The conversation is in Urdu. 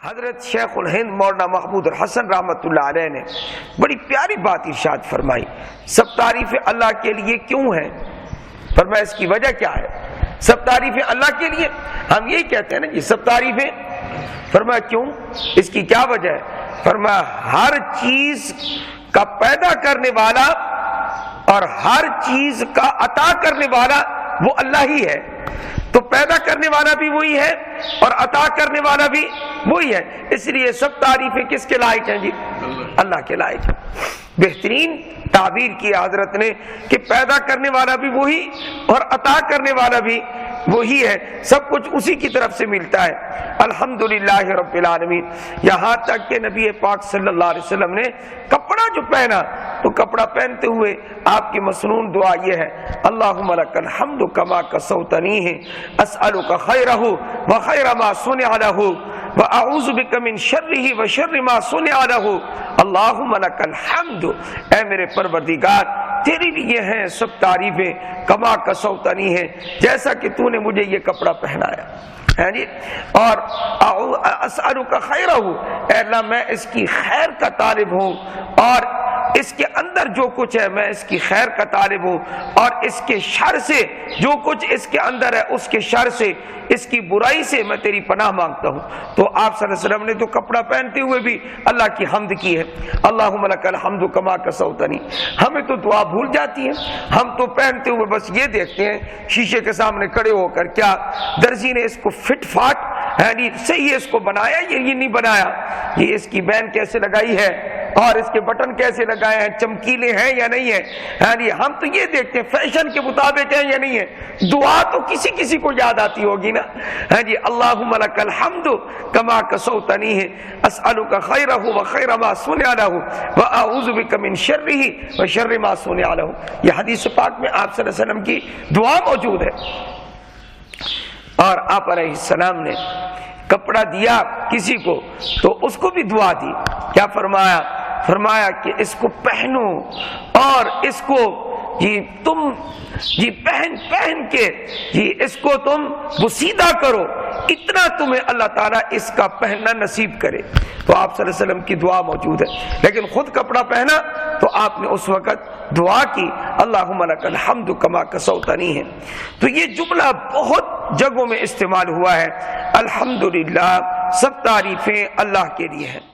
حضرت شیخ الہند مولانا محمود الحسن رحمۃ اللہ علیہ نے بڑی پیاری بات ارشاد فرمائی، سب تعریفیں اللہ کے لیے کیوں ہیں؟ فرمایا اس کی وجہ کیا ہے؟ سب تعریفیں اللہ کے لیے، ہم یہی کہتے ہیں نا جی سب تعریفیں، فرمایا کیوں، اس کی کیا وجہ ہے؟ فرمایا ہر چیز کا پیدا کرنے والا اور ہر چیز کا عطا کرنے والا وہ اللہ ہی ہے، تو پیدا کرنے والا بھی وہی ہے اور عطا کرنے والا بھی وہی ہے، اس لیے سب تعریفیں کس کے لائق ہیں جی؟ اللہ کے لائق ہیں۔ بہترین تعبیر کی حضرت نے کہ پیدا کرنے والا بھی وہی اور عطا کرنے والا بھی وہی ہے، سب کچھ اسی کی طرف سے ملتا ہے۔ الحمدللہ رب العالمین، یہاں تک کہ نبی پاک صلی اللہ علیہ وسلم نے کپڑا جو پہنا تو کپڑا پہنتے ہوئے آپ کی مسنون دعا یہ ہے، اللہم لک الحمد کما کسوتنیہ اسألک خیرہ وخیر ما صنع لہ وَأَعُوذُ بِكَ مِن شَرِّهِ وَشَرِّ مَا صُنِعَ لَهُ اللہم لک الحمد، اے میرے پروردگار تیرے لیے ہیں سب تعریفیں، کما کسوتنی ہے جیسا کہ تو نے مجھے یہ کپڑا پہنایا ہے جی، اور اسألک خیرہ، اے اللہ میں اس کی خیر کا طالب ہوں اور اس کے اندر جو کچھ ہے میں اس کی خیر کا طالب ہوں، اور اس کے شر سے جو کچھ اس کے اندر ہے اس کے شر سے، اس کی برائی سے میں تیری پناہ مانگتا ہوں۔ تو آپ صلی اللہ علیہ وسلم نے تو کپڑا پہنتے ہوئے بھی اللہ کی حمد کی ہے، اللہم لک الحمد کما کسوتنی۔ ہمیں تو دعا بھول جاتی ہے، ہم تو پہنتے ہوئے بس یہ دیکھتے ہیں شیشے کے سامنے کھڑے ہو کر کیا درزی نے اس کو فٹ فاٹ صحیح اس کو بنایا یہ نہیں بنایا، یہ اس کی بین کیسے لگائی ہے اور اس کے بٹن کیسے لگائے ہیں، چمکیلے ہیں یا نہیں ہیں، ہم تو یہ دیکھتے ہیں فیشن کے مطابق ہیں یا نہیں ہے۔ دعا تو کسی کسی کو یاد آتی ہوگی نا، اللہم لک الحمد کما کسوتنی ہے اسألک خیرہ وخیر ما صنع لہ واعوذ بک من شرہ وشر ما صنع لہ۔ یہ حدیث پاک میں آپ صلی اللہ علیہ وسلم کی دعا موجود ہے، اور آپ علیہ السلام نے کپڑا دیا کسی کو تو اس کو بھی دعا دی، کیا فرمایا؟ فرمایا کہ اس کو پہنو اور اس کو تم پہن کے اس کو تم بسیدہ کرو، اتنا تمہیں اللہ تعالیٰ اس کا پہننا نصیب کرے۔ تو آپ صلی اللہ علیہ وسلم کی دعا موجود ہے، لیکن خود کپڑا پہنا تو آپ نے اس وقت دعا کی اللہم لک الحمد کما کسوتنی ہے۔ تو یہ جملہ بہت جگہوں میں استعمال ہوا ہے، الحمدللہ سب تعریفیں اللہ کے لیے ہیں۔